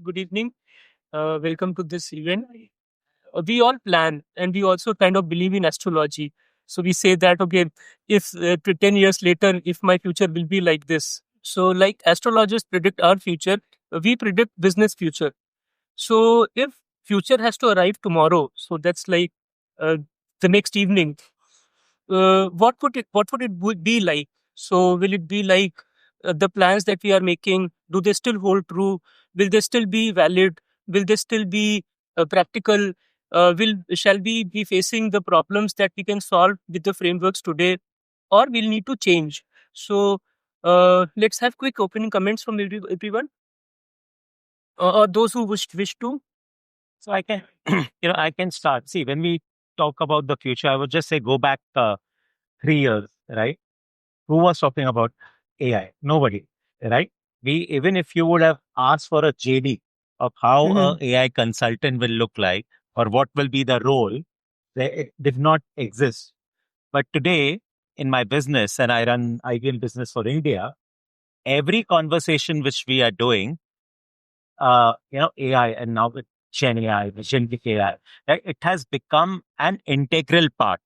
Good evening. Welcome to this event. We all plan and we also kind of believe in astrology. So we say that, okay, if 10 years later, if my future will be like this. So, like astrologers predict our future, we predict business future. So, if future has to arrive tomorrow, so that's like uh, the next evening, what would it be like? So will it be like the plans that we are making? Do they still hold true? Will they still be valid? Will they still be practical? Will Shall we be facing the problems that we can solve with the frameworks today, or we'll need to change? So let's have quick opening comments from everyone, or those who wish to. So I can, I can start. See, when we talk about the future, I would just say go back 3 years, right? Who was talking about AI? Nobody, right? Even if you would have asked for a JD of how a Mhm. AI consultant will look like or what will be the role, it did not exist. But today, in my business, and I run IBM business for India, every conversation which we are doing AI and now with Gen AI, with Genetic AI, right, it has become an integral part.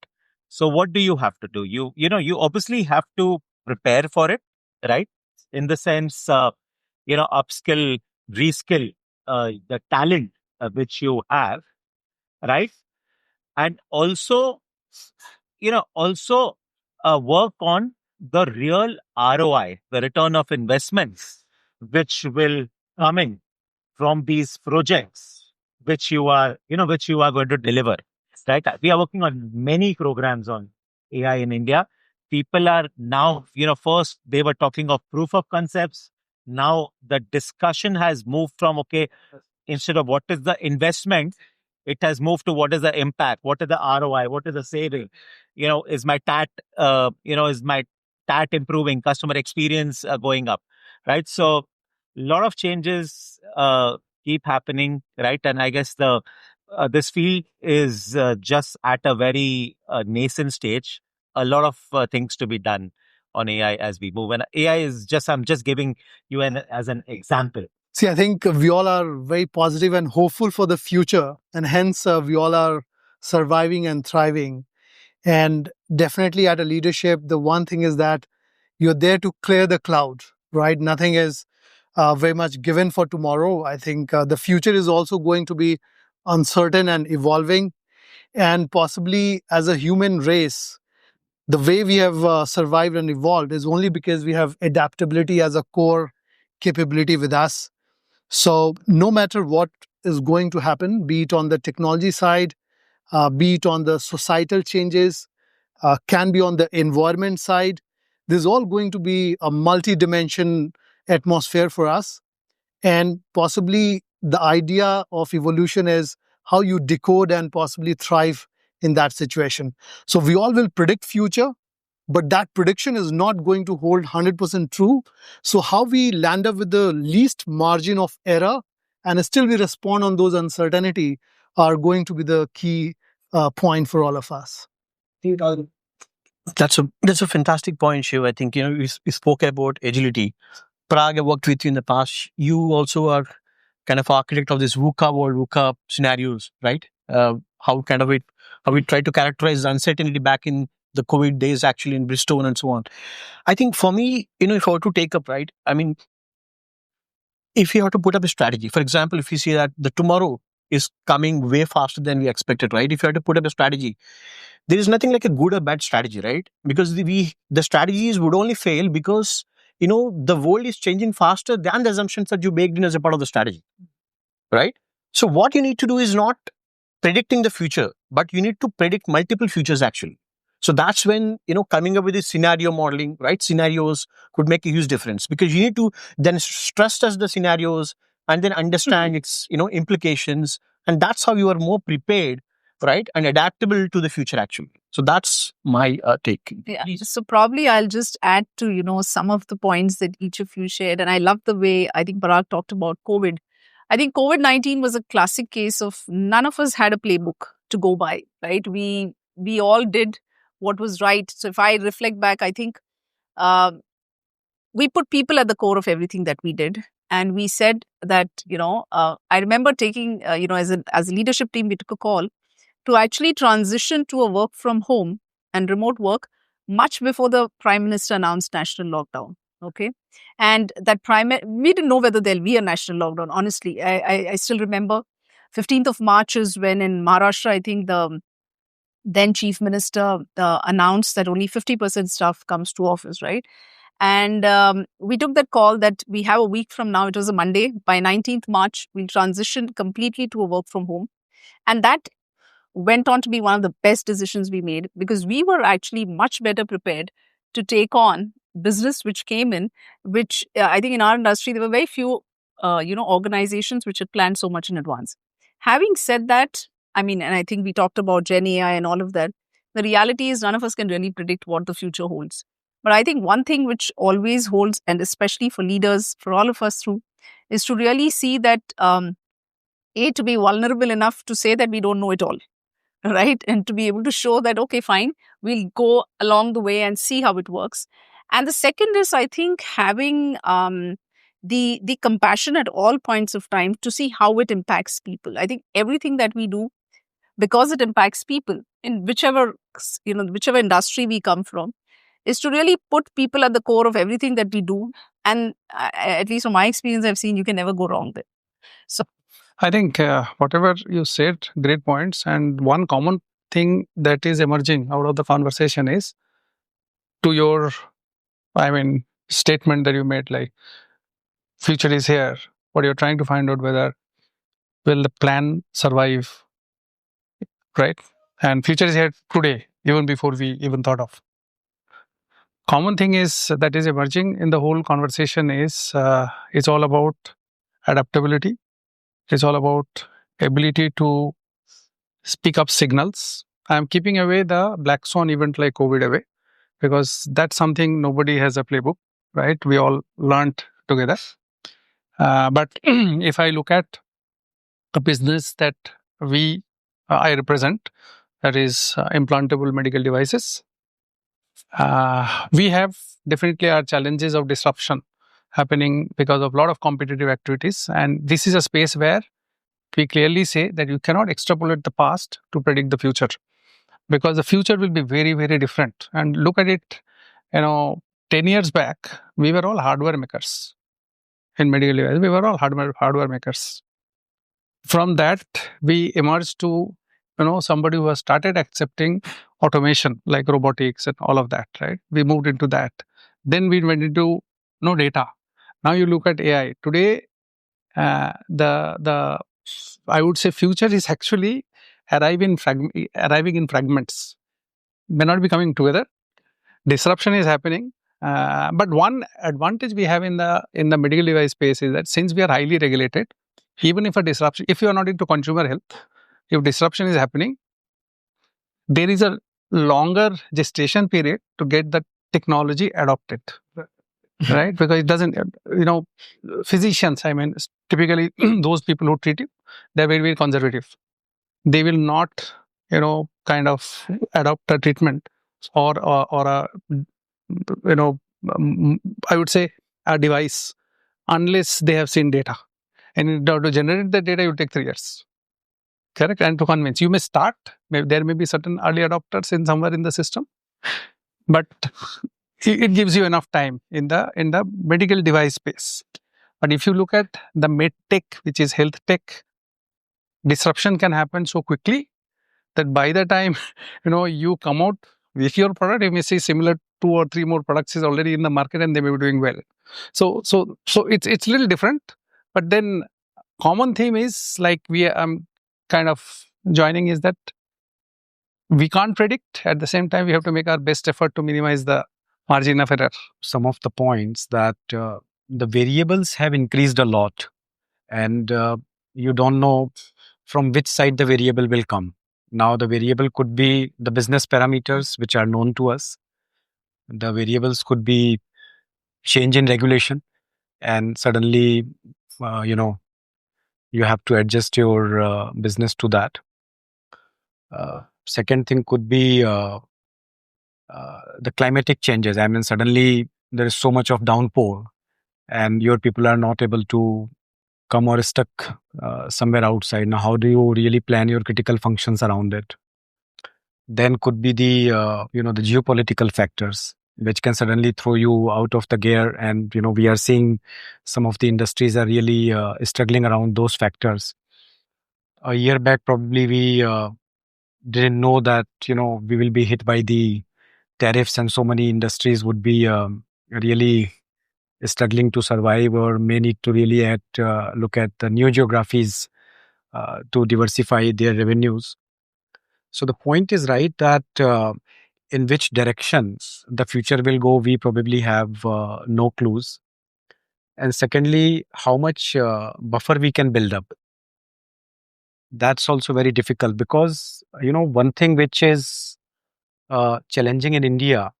So what do you have to do? You obviously have to prepare for it, right? In the sense, upskill, reskill, the talent which you have, right? And also work on the real ROI, the return of investments, which will come in from these projects which you are going to deliver, right? We are working on many programs on AI in India. People are now, first they were talking of proof of concepts. Now the discussion has moved from, okay, instead of what is the investment, it has moved to what is the impact, what is the ROI, what is the saving, is my tat improving, customer experience going up, right? So a lot of changes keep happening, right? And I guess the this field is just at a very nascent stage. A lot of things to be done on AI as we move, and AI is just, I'm just giving you as an example. See, I think we all are very positive and hopeful for the future, and hence we all are surviving and thriving. And definitely at a leadership, the one thing is that you're there to clear the cloud, right? Nothing is very much given for tomorrow. I think the future is also going to be uncertain and evolving. And possibly as a human race, the way we have survived and evolved is only because we have adaptability as a core capability with us. So, no matter what is going to happen, be it on the technology side, be it on the societal changes, can be on the environment side, there's all going to be a multi-dimension atmosphere for us. And possibly the idea of evolution is how you decode and possibly thrive in that situation. So we all will predict future, but that prediction is not going to hold 100% true. So how we land up with the least margin of error and still we respond on those uncertainty are going to be the key point for all of us. That's a fantastic point, Shiv. I think we spoke about agility. Parag, I worked with you in the past. You also are kind of architect of this VUCA world, VUCA scenarios, right? How we try to characterize the uncertainty back in the COVID days, actually in Bristol and so on. I think for me, if I were to take up, right? I mean, if you have to put up a strategy, for example, if you see that the tomorrow is coming way faster than we expected, right? If you have to put up a strategy, there is nothing like a good or bad strategy, right? Because the strategies would only fail because the world is changing faster than the assumptions that you baked in as a part of the strategy, right? So what you need to do is not predicting the future, but you need to predict multiple futures actually. So that's when coming up with this scenario modeling, right? Scenarios could make a huge difference because you need to then stress test the scenarios and then understand its implications, and that's how you are more prepared, right, and adaptable to the future actually. So that's my take. Yeah. So probably I'll just add to, some of the points that each of you shared. And I love the way I think Parag talked about COVID. I think COVID-19 was a classic case of none of us had a playbook to go by, right? We all did what was right. So if I reflect back, I think we put people at the core of everything that we did. and we said that, I remember taking, as a leadership team, we took a call to actually transition to a work from home and remote work much before the Prime Minister announced national lockdown. Okay. And we didn't know whether there'll be a national lockdown. Honestly, I still remember 15th of March is when in Maharashtra, I think the then Chief Minister announced that only 50% staff comes to office, right? And we took that call that we have a week from now, it was a Monday, by 19th March, we'll transition completely to a work from home. And that went on to be one of the best decisions we made, because we were actually much better prepared to take on business which came in, which I think in our industry, there were very few, organizations which had planned so much in advance. Having said that, and I think we talked about Gen AI and all of that. The reality is none of us can really predict what the future holds. But I think one thing which always holds, and especially for leaders, for all of us through, is to really see that, to be vulnerable enough to say that we don't know it all, right? And to be able to show that, okay, fine, we'll go along the way and see how it works. And the second is, I think, having the compassion at all points of time to see how it impacts people. I think everything that we do, because it impacts people in whichever industry we come from, is to really put people at the core of everything that we do. And at least from my experience, I've seen you can never go wrong there. So I think whatever you said, great points. And one common thing that is emerging out of the conversation is to your, statement that you made, like future is here. What you're trying to find out whether will the plan survive, right? And future is here today, even before we even thought of. Common thing is that is emerging in the whole conversation is it's all about adaptability. It's all about ability to speak up signals. I'm keeping away the black swan event like COVID away, because that's something nobody has a playbook, right? We all learned together. But if I look at a business that I represent, that is implantable medical devices, we have definitely our challenges of disruption happening because of a lot of competitive activities. And this is a space where we clearly say that you cannot extrapolate the past to predict the future, because the future will be very, very different. And look at it, 10 years back, we were all hardware makers in medical devices. We were all hardware makers. From that, we emerged to, somebody who has started accepting automation like robotics and all of that, right? We moved into that. Then we went into data. Now you look at AI. Today, the I would say future is actually arriving in fragments. May not be coming together. Disruption is happening. But one advantage we have in the medical device space is that since we are highly regulated, even if a disruption, if you are not into consumer health, if disruption is happening, there is a longer gestation period to get the technology adopted, right? Because it doesn't, physicians, typically those people who treat you, they're very, very conservative. They will not, kind of adopt a treatment or a, I would say a device unless they have seen data. And in order to generate the data, it will take 3 years. Correct? And to convince, you may start, there may be certain early adopters in somewhere in the system, but it gives you enough time in the medical device space. But if you look at the Medtech, which is health tech, disruption can happen so quickly that by the time you come out with your product, you may see similar 2 or 3 more products is already in the market and they may be doing well. So it's a little different. But then common theme is like I'm kind of joining is that we can't predict. At the same time, we have to make our best effort to minimize the margin of error. Some of the points that the variables have increased a lot, and you don't know from which side the variable will come. Now, the variable could be the business parameters, which are known to us. The variables could be change in regulation, and suddenly, you have to adjust your business to that. Second thing could be the climatic changes. Suddenly there is so much of downpour, and your people are not able to come or stuck somewhere outside. Now, how do you really plan your critical functions around it? Then could be the the geopolitical factors which can suddenly throw you out of the gear, and we are seeing some of the industries are really struggling around those factors. A year back, probably we didn't know that we will be hit by the tariffs, and so many industries would be really struggling to survive, or may need to really look at the new geographies to diversify their revenues. So the point is right that in which directions the future will go, we probably have no clues. And secondly, how much buffer we can build up. That's also very difficult, because one thing which is challenging in India,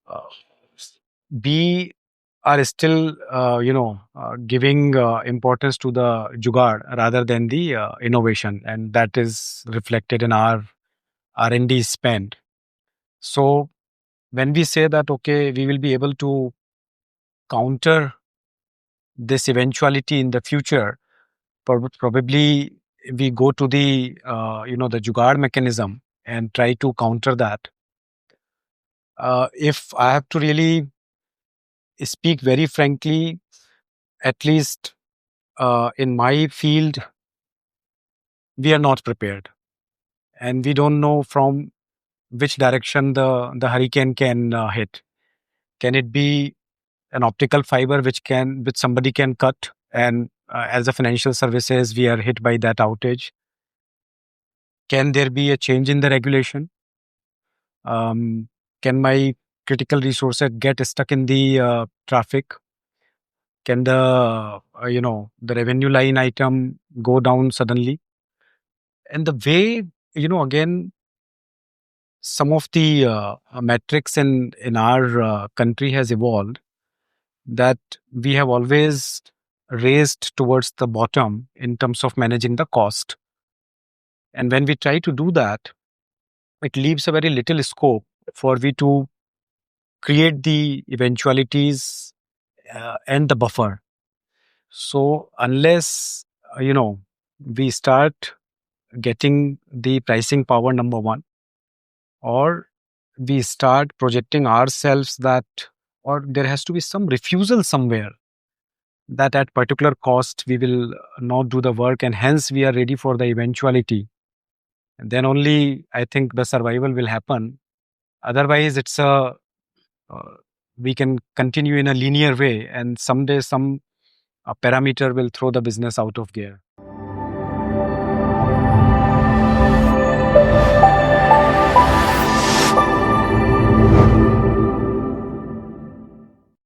uh, we are still giving importance to the jugaad rather than the innovation, and that is reflected in our R&D spend. So when we say that, okay, we will be able to counter this eventuality in the future, probably we go to the the jugaad mechanism and try to counter that. If I have to really speak very frankly, at least in my field, we are not prepared, and we don't know from which direction the hurricane can hit. Can it be an optical fiber which somebody can cut, and as a financial services we are hit by that outage? Can there be a change in the regulation? Can my critical resources get stuck in the traffic? Can the revenue line item go down suddenly? And the way, again, some of the metrics in our country has evolved, that we have always raised towards the bottom in terms of managing the cost. And when we try to do that, it leaves a very little scope for we to create the eventualities and the buffer. So unless we start getting the pricing power, number one, or we start projecting ourselves that, or there has to be some refusal somewhere that at particular cost we will not do the work, and hence we are ready for the eventuality, and then only I think the survival will happen. Otherwise it's uh, we can continue in a linear way, and someday some parameter will throw the business out of gear.